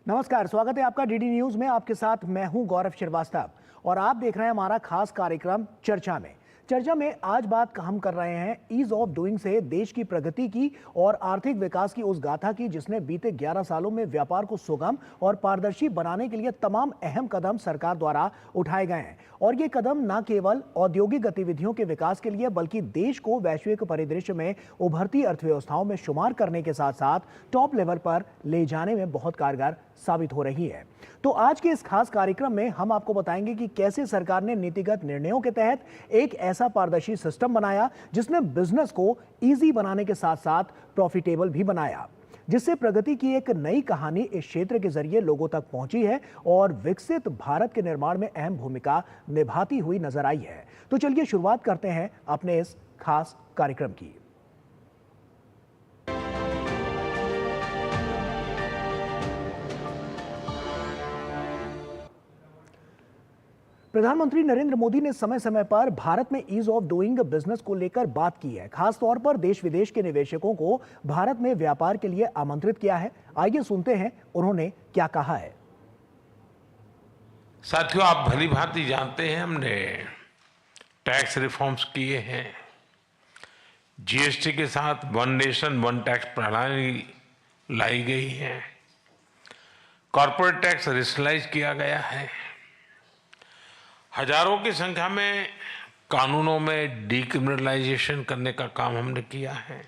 नमस्कार, स्वागत है आपका डीडी न्यूज में। आपके साथ मैं हूं गौरव श्रीवास्तव और आप देख रहे हैं हमारा खास कार्यक्रम चर्चा में आज बात हम कर रहे हैं ईज ऑफ डूइंग से देश की प्रगति की और आर्थिक विकास की उस गाथा की जिसने बीते 11 सालों में व्यापार को सुगम और पारदर्शी बनाने के लिए तमाम अहम कदम सरकार द्वारा उठाए गए हैं। और ये कदम न केवल औद्योगिक गतिविधियों के विकास के लिए बल्कि देश को वैश्विक परिदृश्य में उभरती अर्थव्यवस्थाओं में शुमार करने के साथ साथ टॉप लेवल पर ले जाने में बहुत कारगर साबित हो रही है। तो आज के इस खास कार्यक्रम में हम आपको बताएंगे कि कैसे सरकार ने नीतिगत निर्णयों के तहत एक ऐसा पारदर्शी सिस्टम बनाया जिसने बिजनेस को इजी बनाने के साथ साथ प्रॉफिटेबल भी बनाया, जिससे प्रगति की एक नई कहानी इस क्षेत्र के जरिए लोगों तक पहुंची है और विकसित भारत के निर्माण में अहम भूमिका निभाती हुई नजर आई है। तो चलिए शुरुआत करते हैं अपने इस खास कार्यक्रम की। प्रधानमंत्री नरेंद्र मोदी ने समय समय पर भारत में ईज ऑफ डूइंग बिजनेस को लेकर बात की है। खास तौर पर देश विदेश के निवेशकों को भारत में व्यापार के लिए आमंत्रित किया है। आइए सुनते हैं उन्होंने क्या कहा है। साथियों, आप भली भांति जानते हैं हमने टैक्स रिफॉर्म्स किए हैं। जीएसटी के साथ वन नेशन वन टैक्स प्रणाली लाई गई है। कॉर्पोरेट टैक्स रेशनलाइज किया गया है। हजारों की संख्या में कानूनों में डीक्रिमिनलाइजेशन करने का काम हमने किया है।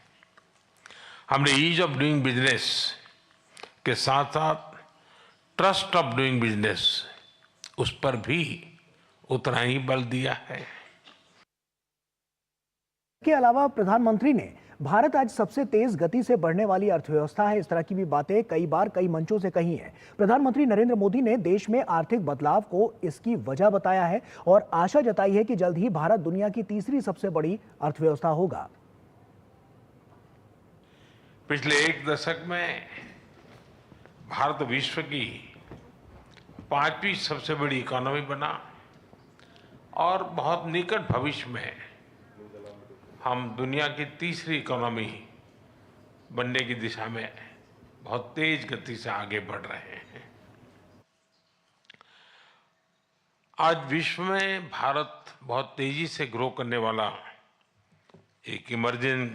हमने ईज ऑफ डूइंग बिजनेस के साथ साथ ट्रस्ट ऑफ डूइंग बिजनेस उस पर भी उतना ही बल दिया है। के अलावा प्रधानमंत्री ने भारत आज सबसे तेज गति से बढ़ने वाली अर्थव्यवस्था है, इस तरह की भी बातें कई बार कई मंचों से कही हैं। प्रधानमंत्री नरेंद्र मोदी ने देश में आर्थिक बदलाव को इसकी वजह बताया है और आशा जताई है कि जल्द ही भारत दुनिया की तीसरी सबसे बड़ी अर्थव्यवस्था होगा। पिछले एक दशक में भारत विश्व की 5वीं सबसे बड़ी इकोनॉमी बना और बहुत निकट भविष्य में हम दुनिया की तीसरी इकोनॉमी बनने की दिशा में बहुत तेज गति से आगे बढ़ रहे हैं। आज विश्व में भारत बहुत तेजी से ग्रो करने वाला एक इमर्जिंग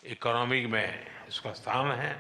इकोनॉमी में इसका स्थान है।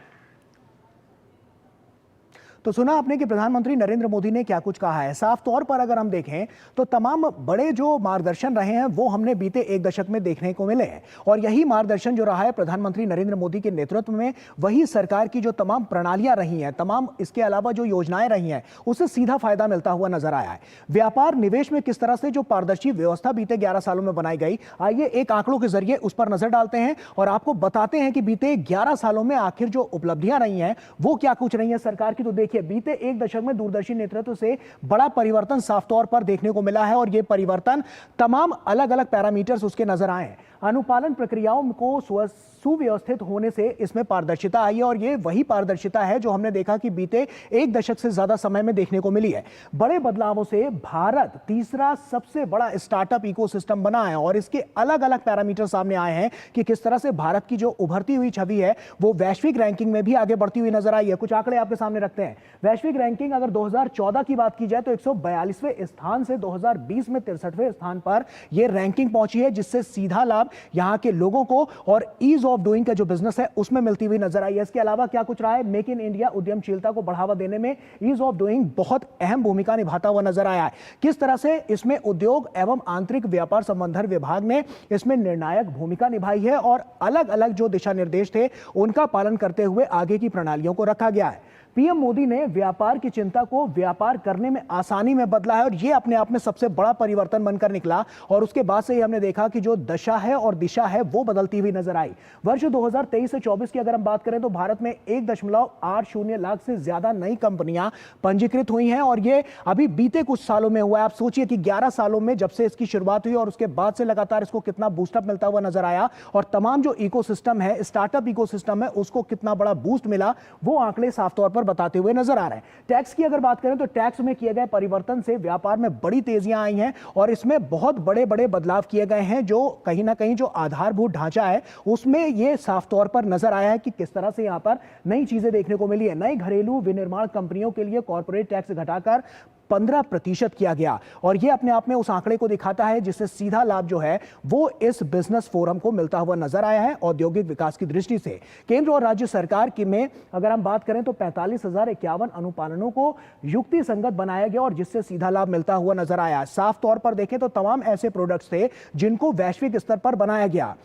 तो सुना आपने कि प्रधानमंत्री नरेंद्र मोदी ने क्या कुछ कहा है। साफ तौर पर अगर हम देखें तो तमाम बड़े जो मार्गदर्शन रहे हैं वो हमने बीते एक दशक में देखने को मिले हैं और यही मार्गदर्शन जो रहा है प्रधानमंत्री नरेंद्र मोदी के नेतृत्व में, वही सरकार की जो तमाम प्रणालियां रही हैं, तमाम इसके अलावा जो योजनाएं रही हैं, उससे सीधा फायदा मिलता हुआ नजर आया है। व्यापार निवेश में किस तरह से जो पारदर्शी व्यवस्था बीते 11 सालों में बनाई गई, आइए एक आंकड़ों के जरिए उस पर नजर डालते हैं और आपको बताते हैं कि बीते 11 सालों में आखिर जो उपलब्धियां रही हैं वो क्या कुछ रही है सरकार की। तो देखिए, बीते एक दशक में दूरदर्शी नेतृत्व से बड़ा परिवर्तन साफ तौर पर देखने को मिला है और यह परिवर्तन तमाम अलग अलग पैरामीटर्स उसके नजर आए हैं। अनुपालन प्रक्रियाओं को सुव्यवस्थित होने से इसमें पारदर्शिता आई है और यह वही पारदर्शिता है जो हमने देखा कि बीते एक दशक से ज्यादा समय में देखने को मिली है। बड़े बदलावों से भारत तीसरा सबसे बड़ा स्टार्टअप इकोसिस्टम बना है और इसके अलग अलग पैरामीटर सामने आए हैं कि किस तरह से भारत की जो उभरती हुई छवि है वो वैश्विक रैंकिंग में भी आगे बढ़ती हुई नजर आई है। कुछ आंकड़े आपके सामने रखते हैं। वैश्विक रैंकिंग अगर 2014 की बात की जाए तो 142वें स्थान से 2020 में 63वें स्थान पर यह रैंकिंग पहुंची है, जिससे सीधा लाभ यहां के लोगों को और ईज ऑफ डूइंग का जो बिजनेस है उसमें मिलती हुई नजर आई है। इसके अलावा क्या कुछ रहा है, मेक इन इंडिया उद्यमशीलता को बढ़ावा देने में ईज ऑफ डूइंग बहुत अहम भूमिका निभाता हुआ नजर आया है। किस तरह से इसमें उद्योग एवं आंतरिक व्यापार संवर्धन विभाग ने इसमें निर्णायक भूमिका निभाई है और अलग अलग जो दिशा निर्देश थे उनका पालन करते हुए आगे की प्रणालियों को रखा गया है। पीएम मोदी ने व्यापार की चिंता को व्यापार करने में आसानी में बदला है और यह अपने आप में सबसे बड़ा परिवर्तन बनकर निकला और उसके बाद से ही हमने देखा कि जो दशा है और दिशा है वो बदलती हुई नजर आई। वर्ष 2023 से 24 की अगर हम बात करें तो भारत में 1.80 लाख से ज्यादा नई कंपनियां पंजीकृत हुई हैं और ये अभी बीते कुछ सालों में हुआ है। आप सोचिए कि 11 सालों में जब से इसकी शुरुआत हुई और उसके बाद से लगातार इसको कितना बूस्टअप मिलता हुआ नजर आया और तमाम जो इकोसिस्टम है, स्टार्टअप इकोसिस्टम है, उसको कितना बड़ा बूस्ट मिला, वो आंकड़े साफ तौर पर बताते हुए नजर आ रहे हैं। टैक्स की अगर बात करें तो टैक्स में किए गए परिवर्तन से व्यापार में बड़ी तेजियां आई हैं और इसमें बहुत बड़े बड़े बदलाव किए गए हैं, जो कहीं ना कहीं जो आधारभूत ढांचा है उसमें यह साफ तौर पर नजर आया है कि किस तरह से यहां पर नई चीजें देखने को मिली है। नई घरेलू विनिर्माण कंपनियों के लिए कॉर्पोरेट टैक्स घटाकर 15% किया गया और यह अपने आप में उस आंकड़े को दिखाता है जिससे सीधा लाभ जो है वो इस बिजनेस फोरम को मिलता हुआ नजर आया है। औद्योगिक विकास की दृष्टि से केंद्र और राज्य सरकार की में अगर हम बात करें तो 45,051 अनुपालनों को युक्ति संगत बनाया गया और जिससे सीधा लाभ मिलता हुआ नजर आया। साफ तौर पर देखें तो तमाम ऐसे प्रोडक्ट्स थे जिनको वैश्विक स्तर पर बनाया गया।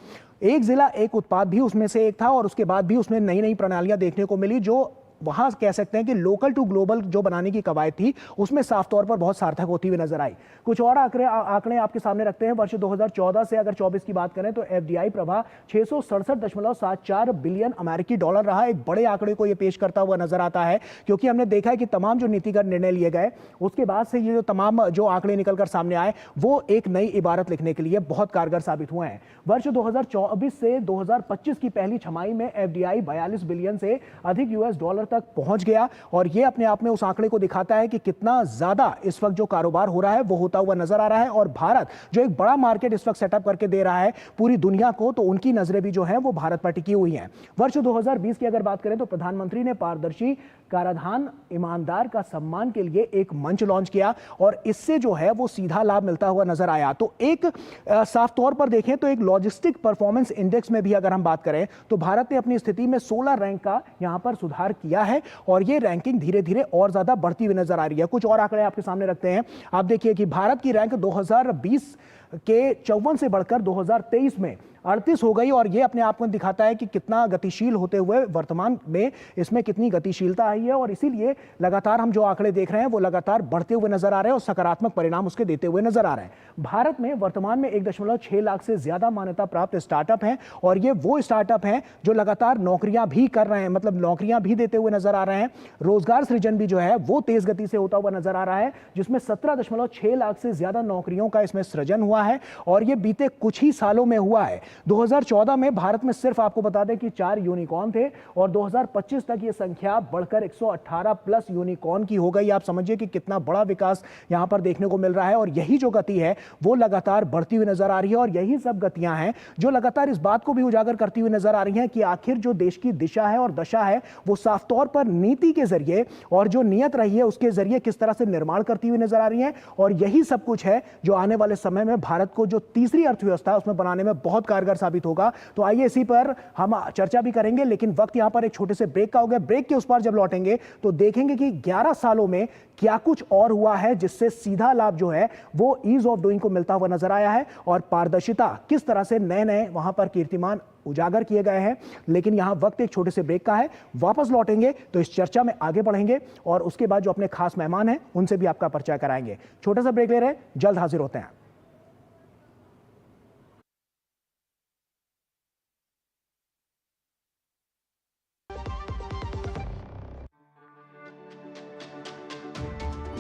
एक जिला एक उत्पाद भी उसमें से एक था और उसके बाद भी उसमें नई नई प्रणालियां देखने को मिली जो वहां कह सकते हैं कि लोकल टू ग्लोबल जो बनाने की कवायद थी उसमें साफ तौर पर बहुत सार्थक होती हुई नजर आई। कुछ और आंकड़े आपके सामने रखते हैं। वर्ष 2014 से अगर 24 की बात करें तो एफडीआई प्रवाह 667.74 बिलियन अमेरिकी डॉलर रहा। एक बड़े आंकड़े को यह पेश करता हुआ नजर आता है क्योंकि हमने देखा है कि तमाम जो नीतिगत निर्णय लिए गए उसके बाद से ये जो तमाम जो आंकड़े निकलकर सामने आए वो एक नई इबारत लिखने के लिए बहुत कारगर साबित हुए हैं। वर्ष 2024 से 2025 की पहली छमाही में एफडीआई 42 बिलियन से अधिक यूएस डॉलर तक पहुंच गया और यह अपने आप में उस आंकड़े को दिखाता है कि कितना ज्यादा इस वक्त जो कारोबार हो रहा है वो होता हुआ नजर आ रहा है। और भारत जो एक बड़ा मार्केट इस वक्त सेटअप करके दे रहा है पूरी दुनिया को, तो उनकी नजरें भी जो है वो भारत पर टिकी हुई हैं। वर्ष 2020 की अगर बात करें तो प्रधानमंत्री ने पारदर्शी कराधान ईमानदार का सम्मान के लिए एक मंच लॉन्च किया और इससे जो है वो सीधा लाभ मिलता हुआ नजर आया। तो एक साफ तौर पर देखें तो एक लॉजिस्टिक परफॉर्मेंस इंडेक्स में भी अगर हम बात करें तो भारत ने अपनी स्थिति में 16 रैंक का यहां पर सुधार किया है और ये रैंकिंग धीरे धीरे और ज्यादा बढ़ती हुई नजर आ रही है। कुछ और आंकड़े आपके सामने रखते हैं। आप देखिए कि भारत की रैंक 2020 के 54 से बढ़कर 2023 में 38 हो गई और यह अपने आप में दिखाता है कि कितना गतिशील होते हुए वर्तमान में इसमें कितनी गतिशीलता आई है और इसीलिए लगातार हम जो आंकड़े देख रहे हैं वो लगातार बढ़ते हुए नजर आ रहे हैं और सकारात्मक परिणाम उसके देते हुए नजर आ रहे हैं। भारत में वर्तमान में 1.6 लाख से ज्यादा मान्यता प्राप्त स्टार्टअप हैं और ये वो स्टार्टअप हैं जो लगातार नौकरियां भी कर रहे हैं, मतलब नौकरियां भी देते हुए नजर आ रहे हैं। रोजगार सृजन भी जो है वो तेज गति से होता हुआ नजर आ रहा है जिसमें 17.6 लाख से ज्यादा नौकरियों का इसमें सृजन हुआ है और ये बीते कुछ ही सालों में हुआ है। 2014 में भारत में सिर्फ आपको बता दें कि 4 यूनिकॉर्न थे और 2025 तक ये संख्या बढ़कर 118 प्लस यूनिकॉर्न की हो गई। आप समझिए कि कितना बड़ा विकास यहां पर देखने को मिल रहा है और यही जो गति है वो लगातार बढ़ती हुई नजर आ रही है और यही सब गतियां हैं जो लगातार इस बात को भी उजागर करती हुई नजर आ रही हैं कि आखिर जो देश की दिशा है और दशा है वो साफ तौर पर नीति के जरिए और जो नियत रही है उसके जरिए किस तरह से निर्माण करती हुई नजर आ रही है और यही सब कुछ है जो आने वाले समय में भारत को जो तीसरी अर्थव्यवस्था उसमें बनाने में बहुत कारगर साबित होगा। तो आइए इसी पर हम चर्चा भी करेंगे, लेकिन वक्त यहां पर एक छोटे से ब्रेक का हो गया। ब्रेक के उस पार जब लौटेंगे तो देखेंगे कि 11 सालों में क्या कुछ और हुआ है जिससे सीधा लाभ जो है वो ईज ऑफ डूइंग को मिलता हुआ नजर आया है और पारदर्शिता किस तरह से नए नए वहां पर कीर्तिमान उजागर किए गए हैं। लेकिन यहां वक्त एक छोटे से ब्रेक का है, वापस लौटेंगे तो इस चर्चा में आगे बढ़ेंगे और उसके बाद जो अपने खास मेहमान हैं उनसे भी आपका परिचय कराएंगे। छोटा सा ब्रेक ले रहे हैं, जल्द हाजिर होते हैं।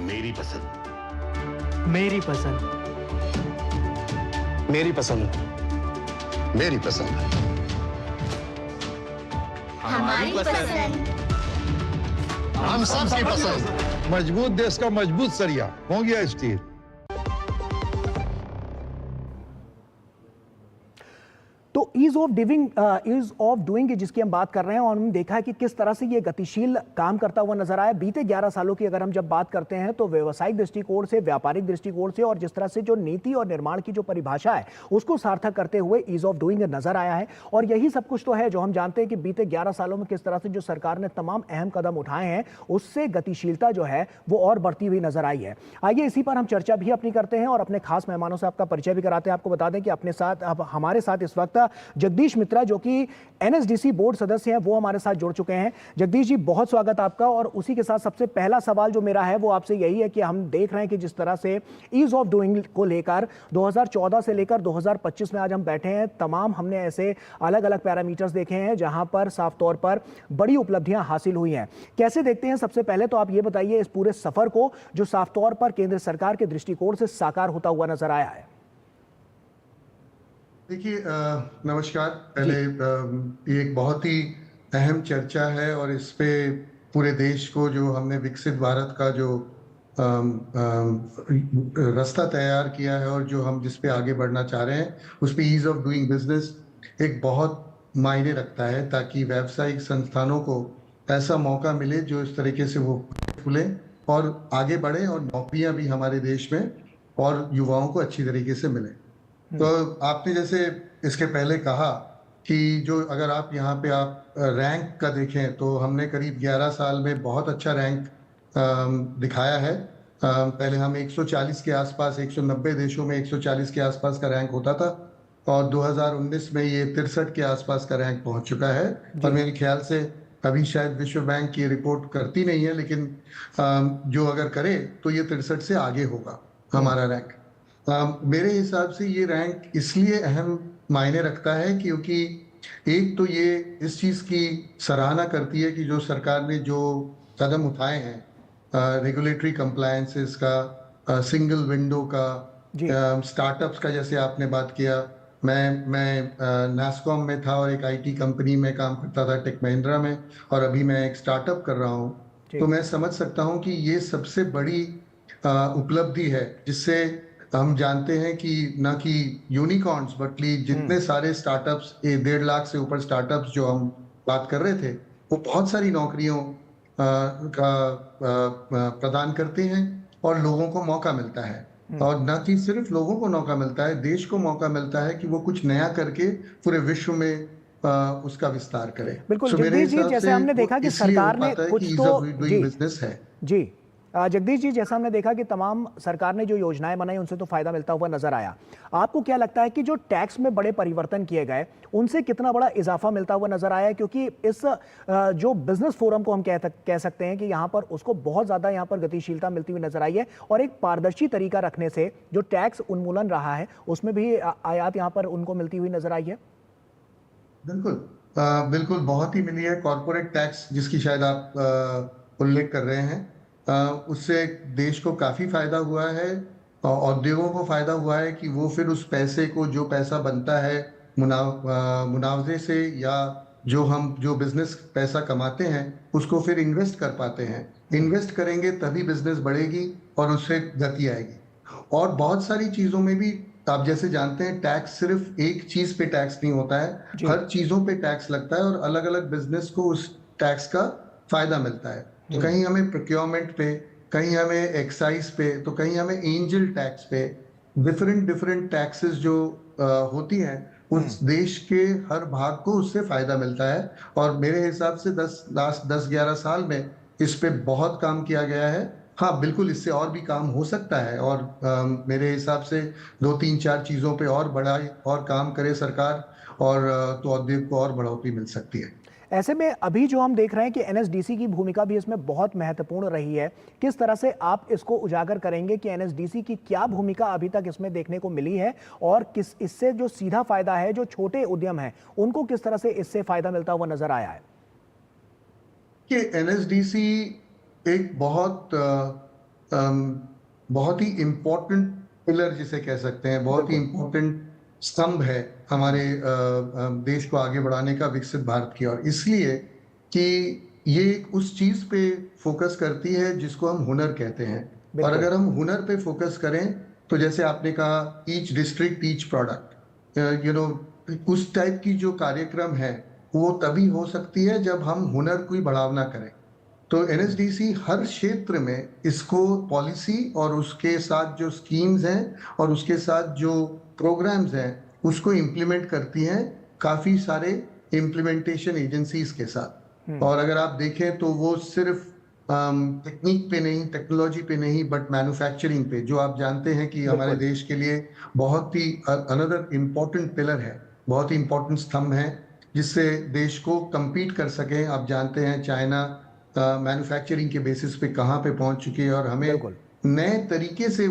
मेरी पसंद, मेरी पसंद, मेरी पसंद, मेरी पसंद, हमारी पसंद। हम सबकी पसंद। मजबूत देश का मजबूत सरिया हो गया स्टील। तो ईज ऑफ डूइंग की जिसकी हम बात कर रहे हैं और हमने देखा है कि किस तरह से ये गतिशील काम करता हुआ नजर आया। बीते 11 सालों की अगर हम जब बात करते हैं तो व्यवसायिक दृष्टिकोण से, व्यापारिक दृष्टिकोण से और जिस तरह से जो नीति और निर्माण की जो परिभाषा है उसको सार्थक करते हुए ईज ऑफ डूइंग नजर आया है और यही सब कुछ तो है जो हम जानते हैं कि बीते 11 सालों में किस तरह से जो सरकार ने तमाम अहम कदम उठाए हैं उससे गतिशीलता जो है वो और बढ़ती हुई नजर आई है। आइए इसी पर हम चर्चा भी अपनी करते हैं और अपने खास मेहमानों से आपका परिचय भी कराते हैं। आपको बता दें कि अपने साथ अब हमारे साथ इस वक्त जगदीश मित्रा जो कि एनएसडीसी बोर्ड सदस्य हैं वो हमारे साथ जुड़ चुके हैं। जगदीश जी बहुत स्वागत आपका। और उसी के साथ सबसे पहला सवाल जो मेरा है वो आपसे यही है कि हम देख रहे हैं कि जिस तरह से ईज ऑफ डूइंग को लेकर 2014 से लेकर 2025 में आज हम बैठे हैं, तमाम हमने ऐसे अलग अलग पैरामीटर्स देखे हैं जहां पर साफ तौर पर बड़ी उपलब्धियां हासिल हुई हैं। कैसे देखते हैं? सबसे पहले तो आप ये बताइए इस पूरे सफर को जो साफ तौर पर केंद्र सरकार के दृष्टिकोण से साकार होता हुआ नजर आया है। देखिए नमस्कार। पहले ये एक बहुत ही अहम चर्चा है और इस पे पूरे देश को जो हमने विकसित भारत का जो रास्ता तैयार किया है और जो हम जिस पे आगे बढ़ना चाह रहे हैं उस पे ईज ऑफ डूइंग बिजनेस एक बहुत मायने रखता है, ताकि व्यावसायिक संस्थानों को ऐसा मौका मिले जो इस तरीके से वो खुले और आगे बढ़े और नौकरियां भी हमारे देश में और युवाओं को अच्छी तरीके से मिले। तो आपने जैसे इसके पहले कहा कि जो अगर आप यहाँ पे आप रैंक का देखें तो हमने करीब 11 साल में बहुत अच्छा रैंक दिखाया है। पहले हम 140 के आसपास, 190 देशों में 140 के आसपास का रैंक होता था और 2019 में ये 63 के आसपास का रैंक पहुंच चुका है। और मेरे ख्याल से अभी शायद विश्व बैंक की रिपोर्ट करती नहीं है, लेकिन जो अगर करे तो ये 63 से आगे होगा हमारा रैंक। मेरे हिसाब से ये रैंक इसलिए अहम मायने रखता है क्योंकि एक तो ये इस चीज की सराहना करती है कि जो सरकार ने जो कदम उठाए हैं, रेगुलेटरी कंप्लायंसेस का, सिंगल विंडो का, स्टार्टअप्स का, जैसे आपने बात किया। मैं नास्कॉम में था और एक आईटी कंपनी में काम करता था, टेक महिंद्रा में, और अभी मैं एक स्टार्टअप कर रहा हूँ। तो मैं समझ सकता हूँ कि ये सबसे बड़ी उपलब्धि है, जिससे हम जानते हैं कि न कि यूनिकॉर्न्स बल्कि जितने सारे स्टार्टअप्स, 1.5 लाख से ऊपर स्टार्टअप्स जो हम बात कर रहे थे, वो बहुत सारी नौकरियों का प्रदान करते हैं और लोगों को मौका मिलता है। और न कि सिर्फ लोगों को मौका मिलता है, देश को मौका मिलता है कि वो कुछ नया करके पूरे विश्व में उसका विस्तार करे। बिल्कुल जगदीश जी, जैसे हमने देखा कि सरकार ने कुछ तो बिजनेस है जी जगदीश जी, जैसा हमने देखा कि तमाम सरकार ने जो योजनाएं बनाई उनसे तो फायदा मिलता हुआ नजर आया। आपको क्या लगता है कि जो टैक्स में बड़े परिवर्तन किए गए उनसे कितना बड़ा इजाफा मिलता हुआ नजर आया? क्योंकि इस जो बिजनेस फोरम को हम कह सकते हैं कि यहाँ पर उसको बहुत ज्यादा यहाँ पर गतिशीलता मिलती हुई नजर आई है और एक पारदर्शी तरीका रखने से जो टैक्स उन्मूलन रहा है उसमें भी आयात यहाँ पर उनको मिलती हुई नजर आई है। बिल्कुल बिल्कुल बहुत ही मिली है। कॉर्पोरेट टैक्स जिसकी शायद आप उल्लेख कर रहे हैं, उससे देश को काफी फायदा हुआ है, उद्योगों को फायदा हुआ है कि वो फिर उस पैसे को, जो पैसा बनता है मुनावजे से या जो बिजनेस पैसा कमाते हैं, उसको फिर इन्वेस्ट कर पाते हैं। इन्वेस्ट करेंगे तभी बिजनेस बढ़ेगी और उससे गति आएगी। और बहुत सारी चीजों में भी आप जैसे जानते हैं, टैक्स सिर्फ एक चीज पे टैक्स नहीं होता है, हर चीजों पे टैक्स लगता है और अलग अलग बिजनेस को उस टैक्स का फायदा मिलता है। तो कहीं हमें प्रोक्योरमेंट पे, कहीं हमें एक्साइज पे, तो कहीं हमें एंजल टैक्स पे, डिफरेंट टैक्सेस जो होती हैं, उस देश के हर भाग को उससे फायदा मिलता है। और मेरे हिसाब से 10-11 साल में इस पे बहुत काम किया गया है। हाँ बिल्कुल, इससे और भी काम हो सकता है और मेरे हिसाब से 2-3-4 चीजों पे और बढ़ाई और काम करे सरकार और तो उद्योग को और बढ़ोतरी मिल सकती है। ऐसे में अभी जो हम देख रहे हैं कि एनएसडीसी की भूमिका भी इसमें बहुत महत्वपूर्ण रही है, किस तरह से आप इसको उजागर करेंगे कि एनएसडीसी की क्या भूमिका अभी तक इसमें देखने को मिली है और किस इससे जो सीधा फायदा है, जो छोटे उद्यम हैं उनको किस तरह से इससे फायदा मिलता हुआ नजर आया है? कि एनएसडीसी एक बहुत ही इम्पोर्टेंट पिलर जिसे कह सकते हैं, बहुत ही इम्पोर्टेंट स्तंभ है हमारे देश को आगे बढ़ाने का, विकसित भारत की ओर। इसलिए कि ये उस चीज पे फोकस करती है जिसको हम हुनर कहते हैं। और अगर हम हुनर पे फोकस करें तो जैसे आपने कहा, ईच डिस्ट्रिक्ट ईच प्रोडक्ट, उस टाइप की जो कार्यक्रम है वो तभी हो सकती है जब हम हुनर की बढ़ावा करें। तो एनएसडीसी हर क्षेत्र में इसको पॉलिसी और उसके साथ जो स्कीम्स हैं और उसके साथ जो प्रोग्राम्स हैं उसको इम्प्लीमेंट करती हैं काफी सारे इम्प्लीमेंटेशन एजेंसीज के साथ। और अगर आप देखें तो वो सिर्फ टेक्निक पे नहीं, टेक्नोलॉजी पे नहीं, बट मैन्युफैक्चरिंग पे, जो आप जानते हैं कि हमारे देश के लिए बहुत ही अनदर इम्पोर्टेंट पिलर है, बहुत ही इम्पोर्टेंट स्तंभ है जिससे देश को compete कर सके। आप जानते हैं चाइना मैन्युफैक्चरिंग के बेसिस पे कहाँ पे पहुंच चुकी है और हमें नए तरीके से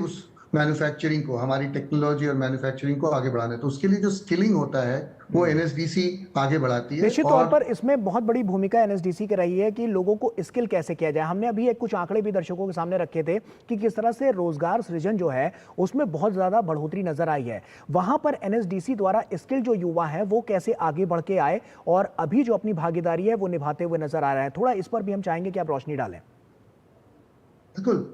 मैन्युफैक्चरिंग को, हमारी टेक्नोलॉजी और मैन्युफैक्चरिंग को आगे बढ़ाना है। तो उसके लिए जो स्किलिंग होता है वो एनएसडीसी आगे बढ़ाती है। निश्चित तौर पर इसमें बहुत बड़ी भूमिका एनएसडीसी की रही है कि लोगों को स्किल कैसे किया जाए। हमने अभी कुछ आंकड़े भी दर्शकों के सामने रखे थे कि किस तरह से रोजगार सृजन जो है उसमें बहुत ज्यादा बढ़ोतरी नजर आई है। वहां पर एनएसडीसी द्वारा स्किल जो युवा है वो कैसे आगे बढ़ के आए और अभी जो अपनी भागीदारी है वो निभाते हुए नजर आ रहा है, थोड़ा इस पर भी हम चाहेंगे कि आप रोशनी डालें। बिल्कुल।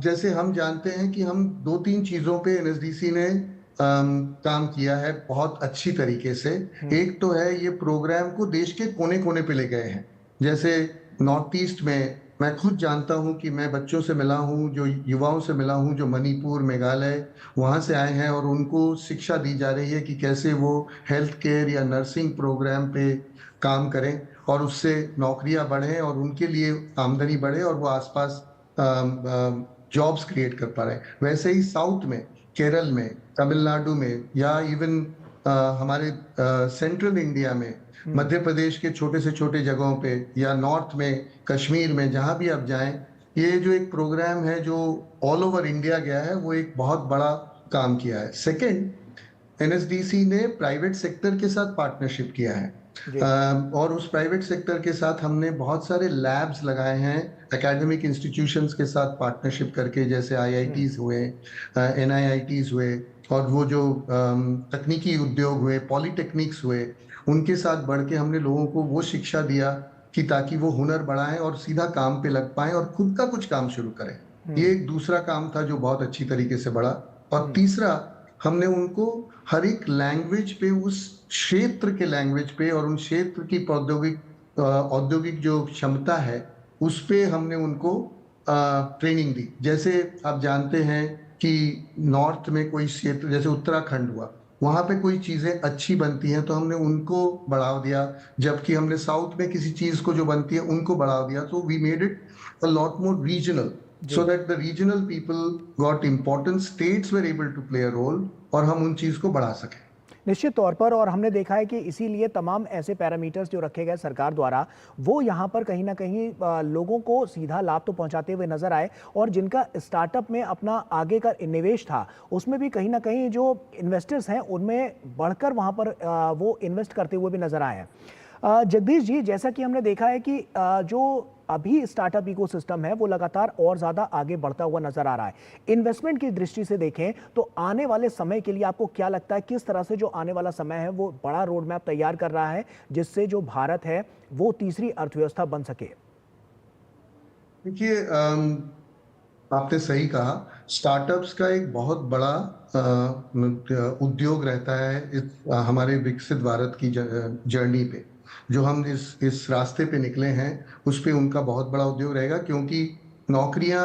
जैसे हम जानते हैं कि हम 2-3 चीजों पे एनएसडीसी ने काम किया है बहुत अच्छी तरीके से। एक तो है ये प्रोग्राम को देश के कोने कोने पे ले गए हैं। जैसे नॉर्थ ईस्ट में मैं खुद जानता हूं कि मैं बच्चों से मिला हूं, जो युवाओं से मिला हूं जो मणिपुर, मेघालय वहां से आए हैं, और उनको शिक्षा दी जा रही है कि कैसे वो हेल्थ केयर या नर्सिंग प्रोग्राम पे काम करें और उससे नौकरियां बढ़े और उनके लिए आमदनी बढ़े और वो आसपास जॉब्स क्रिएट कर पा रहे हैं। वैसे ही साउथ में, केरल में, तमिलनाडु में या इवन हमारे सेंट्रल इंडिया में, मध्य प्रदेश के छोटे से छोटे जगहों पे या नॉर्थ में, कश्मीर में, जहां भी आप जाएं, ये जो एक प्रोग्राम है जो ऑल ओवर इंडिया गया है वो एक बहुत बड़ा काम किया है। सेकंड, एनएसडीसी ने प्राइवेट सेक्टर के साथ पार्टनरशिप किया है। और उस प्राइवेट सेक्टर के साथ हमने बहुत सारे लैब्स लगाए हैं एकेडमिक इंस्टीट्यूशंस के साथ पार्टनरशिप करके, जैसे आईआईटीज हुए, एनआईआईटीज हुए, और वो जो तकनीकी उद्योग हुए, पॉलिटेक्निक्स हुए, उनके साथ बढ़ के हमने लोगों को वो शिक्षा दिया कि ताकि वो हुनर बढ़ाएं और सीधा काम पे लग पाएं और खुद का कुछ काम शुरू करें। ये एक दूसरा काम था जो बहुत अच्छी तरीके से बढ़ा। और तीसरा, हमने उनको हर एक लैंग्वेज पे, उस क्षेत्र के लैंग्वेज पे और उन क्षेत्र की औद्योगिक जो क्षमता है उस पे हमने उनको ट्रेनिंग दी। जैसे आप जानते हैं कि नॉर्थ में कोई क्षेत्र जैसे उत्तराखंड हुआ, वहां पे कोई चीजें अच्छी बनती हैं तो हमने उनको बढ़ावा दिया, जबकि हमने साउथ में किसी चीज को जो बनती है उनको बढ़ावा दिया। तो we made it a lot more regional so that the regional people got importance, states were able to play a role और हम उन चीज को बढ़ा सकें। निश्चित तौर पर, और हमने देखा है कि इसीलिए तमाम ऐसे पैरामीटर्स जो रखे गए सरकार द्वारा वो यहाँ पर कहीं ना कहीं लोगों को सीधा लाभ तो पहुँचाते हुए नजर आए, और जिनका स्टार्टअप में अपना आगे का निवेश था उसमें भी कहीं ना कहीं जो इन्वेस्टर्स हैं उनमें बढ़कर वहाँ पर वो इन्वेस्ट करते हुए भी नजर आए हैं। जगदीश जी, जैसा कि हमने देखा है कि जो अभी स्टार्टअप इकोसिस्टम है वो लगातार और ज़्यादा आगे बढ़ता हुआ नजर आ रहा है। इन्वेस्टमेंट की दृष्टि से देखें तो आने वाले समय के लिए आपको क्या लगता है, किस तरह से जो आने वाला समय है वो बड़ा रोड मैप तैयार कर रहा है जिससे जो भारत है वो तीसरी अर्थव्यवस्था बन सके? देखिए, आपने सही कहा, स्टार्टअप्स का एक बहुत बड़ा उद्योग रहता है इस हमारे विकसित भारत की जर्नी पे। जो हम इस रास्ते पे निकले हैं उस पे उनका बहुत बड़ा उद्योग रहेगा, क्योंकि नौकरियां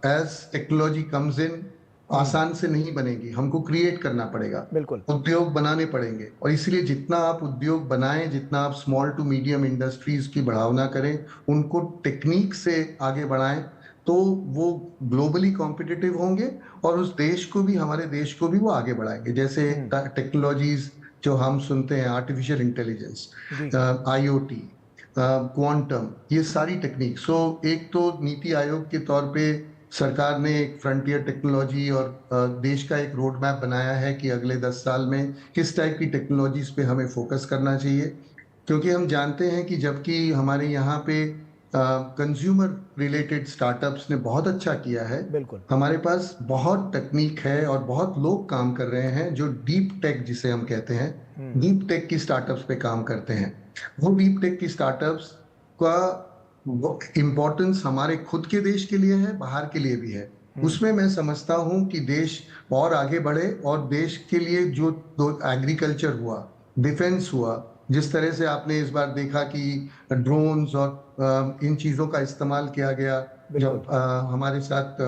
एज टेक्नोलॉजी कम्स इन आसान से नहीं बनेगी, हमको क्रिएट करना पड़ेगा, बिल्कुल उद्योग बनाने पड़ेंगे। और इसलिए जितना आप उद्योग बनाएं, जितना आप स्मॉल टू मीडियम इंडस्ट्रीज की बढ़ावना करें, उनको टेक्निक से आगे बढ़ाएं, तो वो ग्लोबली कॉम्पिटिटिव होंगे और उस देश को भी, हमारे देश को भी वो आगे बढ़ाएंगे। जैसे टेक्नोलॉजीज जो हम सुनते हैं, आर्टिफिशियल इंटेलिजेंस, आईओटी, क्वांटम, ये सारी टेक्निक। सो एक तो नीति आयोग के तौर पे सरकार ने एक फ्रंटियर टेक्नोलॉजी और देश का एक रोड मैप बनाया है कि अगले 10 साल में किस टाइप की टेक्नोलॉजीज पे हमें फोकस करना चाहिए, क्योंकि हम जानते हैं कि जबकि हमारे यहाँ पे कंज्यूमर रिलेटेड स्टार्टअप्स ने बहुत अच्छा किया है, बिल्कुल हमारे पास बहुत टेक्निक है और बहुत लोग काम कर रहे हैं जो डीप टेक जिसे हम कहते हैं, डीप टेक की स्टार्टअप्स पे काम करते हैं। वो डीप टेक की स्टार्टअप्स का इम्पोर्टेंस हमारे खुद के देश के लिए है, बाहर के लिए भी है। उसमें मैं समझता हूं कि देश और आगे बढ़े और देश के लिए जो एग्रीकल्चर हुआ, डिफेंस हुआ, जिस तरह से आपने इस बार देखा कि ड्रोन्स और इन चीजों का इस्तेमाल किया गया जब हमारे साथ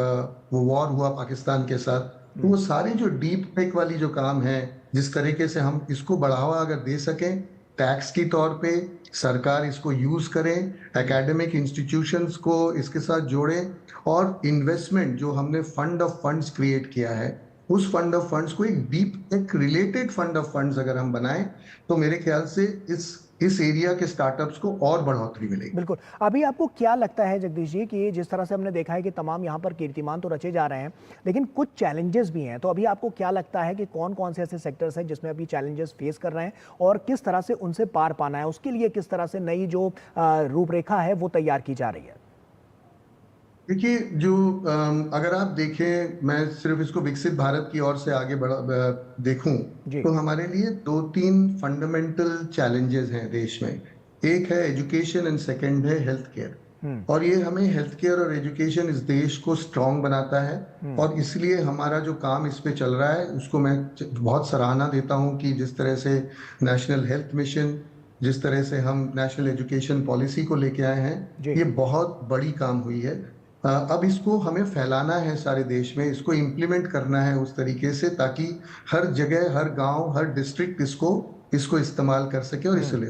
वो वॉर हुआ पाकिस्तान के साथ, तो वो सारे जो डीप टेक वाली जो काम है, जिस तरीके से हम इसको बढ़ावा अगर दे सकें टैक्स की तौर पे, सरकार इसको यूज करें, एकेडमिक इंस्टीट्यूशंस को इसके साथ जोड़ें, और इन्वेस्टमेंट जो हमने फंड ऑफ फंड्स क्रिएट किया है उस फंड ऑफ फंड्स को एक रिलेटेड फंड ऑफ फंड्स अगर हम बनाएं तो मेरे ख्याल से इस एरिया के स्टार्टअप्स को और बढ़ोतरी मिलेगी। बिल्कुल। अभी आपको क्या लगता है जगदीश जी कि जिस तरह से हमने देखा है कि तमाम यहाँ पर कीर्तिमान तो रचे जा रहे हैं, लेकिन कुछ चैलेंजेस भी हैं, तो अभी आपको क्या लगता है कि कौन कौन से ऐसे सेक्टर्स हैं जिसमें अभी चैलेंजेस फेस कर रहे हैं और किस तरह से उनसे पार पाना है, उसके लिए किस तरह से नई जो रूपरेखा है वो तैयार की जा रही है? देखिए, अगर आप देखें, मैं सिर्फ इसको विकसित भारत की ओर से आगे देखूं जी। तो हमारे लिए 2-3 फंडामेंटल चैलेंजेस हैं देश में। एक है एजुकेशन एंड सेकंड है हेल्थ केयर। और ये हमें हेल्थ केयर और एजुकेशन इस देश को स्ट्रांग बनाता है और इसलिए हमारा जो काम इस पे चल रहा है उसको मैं बहुत सराहना देता हूं कि जिस तरह से नेशनल हेल्थ मिशन, जिस तरह से हम नेशनल एजुकेशन पॉलिसी को लेके आए हैं, ये बहुत बड़ी काम हुई है। अब इसको हमें फैलाना है सारे देश में, इसको इम्प्लीमेंट करना है उस तरीके से ताकि हर जगह, हर गांव, हर डिस्ट्रिक्ट इसको इस्तेमाल कर सके और इसलिए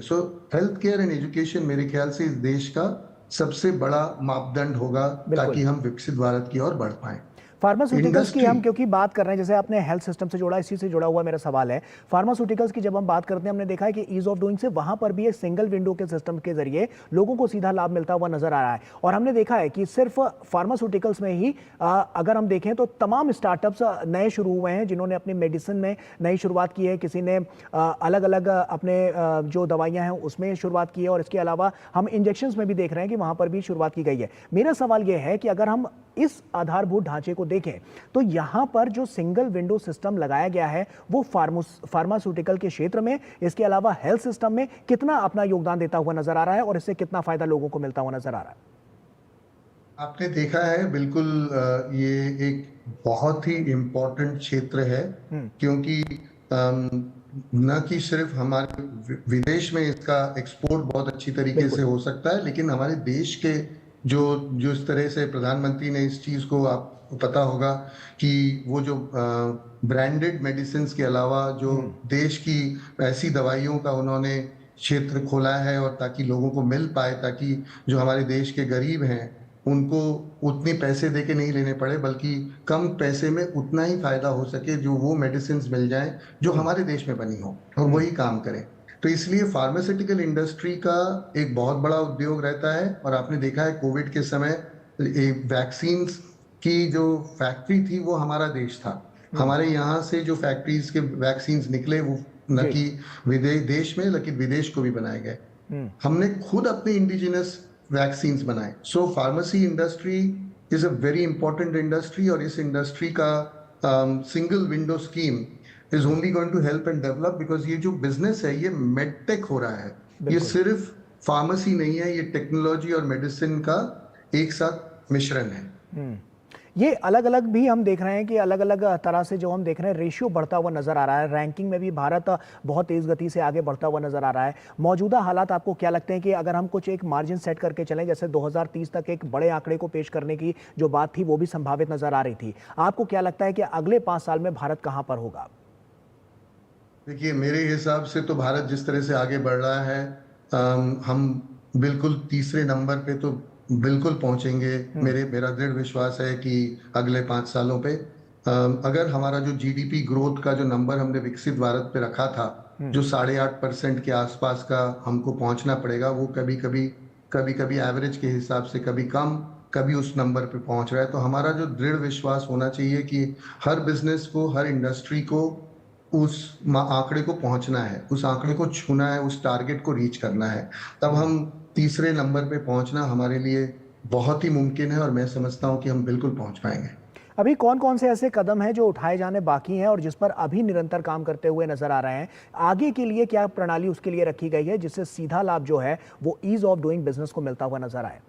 हेल्थ केयर एंड एजुकेशन मेरे ख्याल से इस देश का सबसे बड़ा मापदंड होगा ताकि हम विकसित भारत की ओर बढ़ पाए। फार्मास्यूटिकल्स की हम क्योंकि बात कर रहे हैं, जैसे आपने हेल्थ सिस्टम से जोड़ा, इसी से जुड़ा हुआ मेरा सवाल है। फार्मास्यूटिकल्स की जब हम बात करते हैं, हमने देखा है कि ईज ऑफ डूइंग से वहां पर भी एक सिंगल विंडो के सिस्टम के जरिए लोगों को सीधा लाभ मिलता हुआ नजर आ रहा है। और हमने देखा है कि सिर्फ फार्मास्यूटिकल्स में ही अगर हम देखें तो तमाम स्टार्टअप्स नए शुरू हुए हैं जिन्होंने अपनी मेडिसिन में नई शुरुआत की है, किसी ने अलग अलग अपने जो दवाइयां हैं उसमें शुरुआत की है, और इसके अलावा हम इंजेक्शंस में भी देख रहे हैं कि वहां पर भी शुरुआत की गई है। मेरा सवाल यह है कि अगर हम इस आधारभूत ढांचे को देखें तो यहां पर जो सिंगल विंडो सिस्टम लगाया गया है वो फार्मास्यूटिकल के क्षेत्र में, इसके अलावा हेल्थ सिस्टम में कितना अपना योगदान देता हुआ नजर आ रहा है और इससे कितना फायदा लोगों को मिलता हुआ नजर आ रहा है? आपने देखा है, बिल्कुल ये एक बहुत ही इम्पोर्टेंट क्षेत्र है क्योंकि न कि सिर्फ हमारे विदेश में इसका एक्सपोर्ट बहुत अच्छी तरीके से हो सकता है, लेकिन हमारे देश के जो इस तरह से प्रधानमंत्री ने इस चीज को, आपको पता होगा कि वो जो ब्रांडेड मेडिसिन के अलावा जो देश की ऐसी दवाइयों का उन्होंने क्षेत्र खोला है और ताकि लोगों को मिल पाए, ताकि जो हमारे देश के गरीब हैं उनको उतने पैसे देके नहीं लेने पड़े, बल्कि कम पैसे में उतना ही फायदा हो सके, जो वो मेडिसिन मिल जाएं जो हमारे देश में बनी हो और वही काम करें। तो इसलिए फार्मास्यूटिकल इंडस्ट्री का एक बहुत बड़ा उद्योग रहता है। और आपने देखा है कोविड के समय वैक्सीन की जो फैक्ट्री थी वो हमारा देश था। हमारे यहाँ से जो फैक्ट्रीज के वैक्सीन निकले वो न कि देश में लेकिन विदेश को भी बनाए गए। हमने खुद अपने इंडिजिनस वैक्सीन बनाए। So pharmacy industry is a very important industry और इस इंडस्ट्री का single window scheme is only going to help and develop because ये जो बिजनेस है ये मेडटेक हो रहा है, ये सिर्फ फार्मेसी नहीं है, ये टेक्नोलॉजी और मेडिसिन का एक साथ मिश्रण है। ये अलग अलग भी हम देख रहे हैं कि अलग अलग तरह से जो हम देख रहे हैं रेशियो बढ़ता हुआ नजर आ रहा है। रैंकिंग में भी भारत बहुत तेज गति से आगे बढ़ता हुआ नजर आ रहा है। मौजूदा हालात आपको क्या लगते हैं कि अगर हम कुछ एक मार्जिन सेट करके चलें, जैसे 2030 तक एक बड़े आंकड़े को पेश करने की जो बात थी वो भी संभावित नजर आ रही थी, आपको क्या लगता है कि अगले 5 साल में भारत कहां पर होगा? देखिए, मेरे हिसाब से तो भारत जिस तरह से आगे बढ़ रहा है, हम बिल्कुल तीसरे नंबर पे तो बिल्कुल पहुंचेंगे। मेरा दृढ़ विश्वास है कि अगले 5 सालों पे अगर हमारा जो जीडीपी ग्रोथ का जो नंबर हमने विकसित भारत पे रखा था, जो 8.5% के आसपास का हमको पहुंचना पड़ेगा, वो कभी एवरेज के हिसाब से कभी कम, कभी उस नंबर पे पहुंच रहा है। तो हमारा जो दृढ़ विश्वास होना चाहिए कि हर बिजनेस को, हर इंडस्ट्री को उस आंकड़े को पहुंचना है, उस आंकड़े को छूना है, उस टारगेट को रीच करना है। तब हम तीसरे नंबर पे पहुंचना हमारे लिए बहुत ही मुमकिन है और मैं समझता हूं कि हम बिल्कुल पहुंच पाएंगे। अभी कौन कौन से ऐसे कदम हैं जो उठाए जाने बाकी हैं और जिस पर अभी निरंतर काम करते हुए नजर आ रहे हैं? आगे के लिए क्या प्रणाली उसके लिए रखी गई है जिससे सीधा लाभ जो है वो ईज ऑफ डूइंग बिजनेस को मिलता हुआ नजर आए?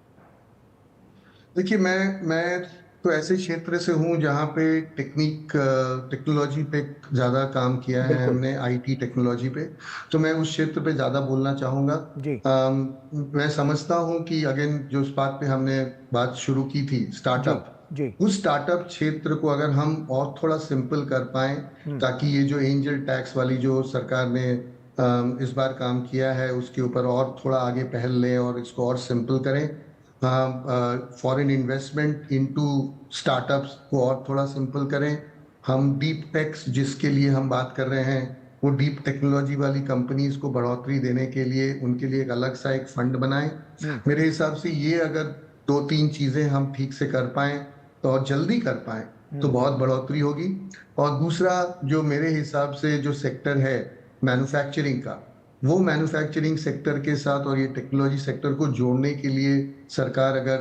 देखिए, मैं तो ऐसे क्षेत्र से हूँ जहाँ पे टेक्नोलॉजी पे ज्यादा काम किया है हमने, आईटी टेक्नोलॉजी पे, तो मैं उस क्षेत्र पे ज्यादा बोलना चाहूंगा। मैं समझता हूँ कि अगेन जो उस बात पे हमने बात शुरू की थी, स्टार्टअप, उस स्टार्टअप क्षेत्र को अगर हम और थोड़ा सिंपल कर पाए, ताकि ये जो एंजल टैक्स वाली जो सरकार ने इस बार काम किया है उसके ऊपर और थोड़ा आगे पहल लें और इसको और सिंपल करें। फॉरेन इन्वेस्टमेंट इनटू स्टार्टअप्स को और थोड़ा सिंपल करें हम डीप टेक्स जिसके लिए हम बात कर रहे हैं, वो डीप टेक्नोलॉजी वाली कंपनीज को बढ़ोतरी देने के लिए उनके लिए एक अलग सा एक फंड बनाएं। मेरे हिसाब से ये अगर 2-3 चीजें हम ठीक से कर पाए तो और जल्दी कर पाए तो बहुत बढ़ोतरी होगी। और दूसरा जो मेरे हिसाब से जो सेक्टर है मैन्युफैक्चरिंग का, वो मैन्युफैक्चरिंग सेक्टर के साथ और ये टेक्नोलॉजी सेक्टर को जोड़ने के लिए सरकार अगर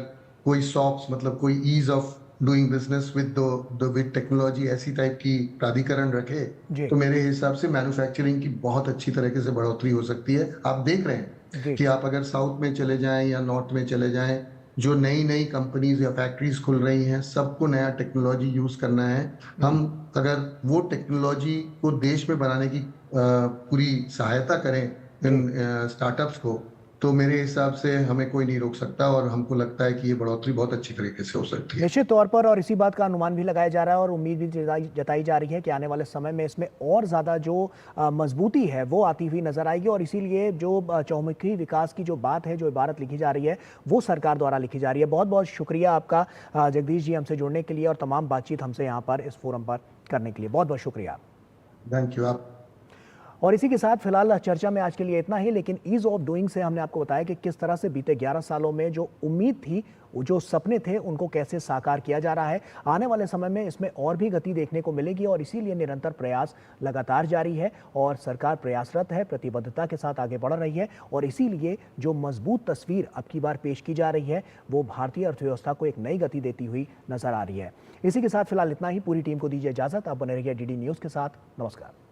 कोई सॉक्स मतलब कोई ease of doing business with technology ऐसी टाइप की प्राधिकरण रखे जी। तो मेरे हिसाब से मैन्युफैक्चरिंग की बहुत अच्छी तरीके से बढ़ोतरी हो सकती है। आप देख रहे जी। हैं कि आप अगर साउथ में चले जाएं या नॉर्थ में चले जाएं, जो नई नई कंपनीज या फैक्ट्रीज खुल रही हैं, सबको नया टेक्नोलॉजी यूज करना है। हम अगर वो टेक्नोलॉजी को देश में बनाने की पूरी सहायता करें इन स्टार्टअप्स को, तो मेरे हिसाब से हमें कोई नहीं रोक सकता और हमको लगता है कि ये बढ़ोतरी बहुत अच्छी तरीके से हो सकती है। निश्चित तौर पर, और इसी बात का अनुमान भी लगाया जा रहा है और उम्मीद भी जताई जा रही है कि आने वाले समय में इसमें और ज़्यादा जो मजबूती है वो आती हुई नजर आएगी। और इसीलिए जो चौमुखी विकास की जो बात है, जो इबारत लिखी जा रही है, वो सरकार द्वारा लिखी जा रही है। बहुत बहुत शुक्रिया आपका जगदीश जी हमसे जुड़ने के लिए और तमाम बातचीत हमसे यहाँ पर इस फोरम पर करने के लिए। बहुत बहुत शुक्रिया। Thank you. आप और इसी के साथ फिलहाल चर्चा में आज के लिए इतना ही, लेकिन ईज ऑफ डूइंग से हमने आपको बताया कि किस तरह से बीते 11 सालों में जो उम्मीद थी, जो सपने थे, उनको कैसे साकार किया जा रहा है। आने वाले समय में इसमें और भी गति देखने को मिलेगी और इसीलिए निरंतर प्रयास लगातार जारी है और सरकार प्रयासरत है, प्रतिबद्धता के साथ आगे बढ़ रही है। और इसीलिए जो मजबूत तस्वीर अब की बार पेश की जा रही है वो भारतीय अर्थव्यवस्था को एक नई गति देती हुई नजर आ रही है। इसी के साथ फिलहाल इतना ही। पूरी टीम को दीजिए इजाजत। आप बने रहिए डीडी न्यूज़ के साथ। नमस्कार।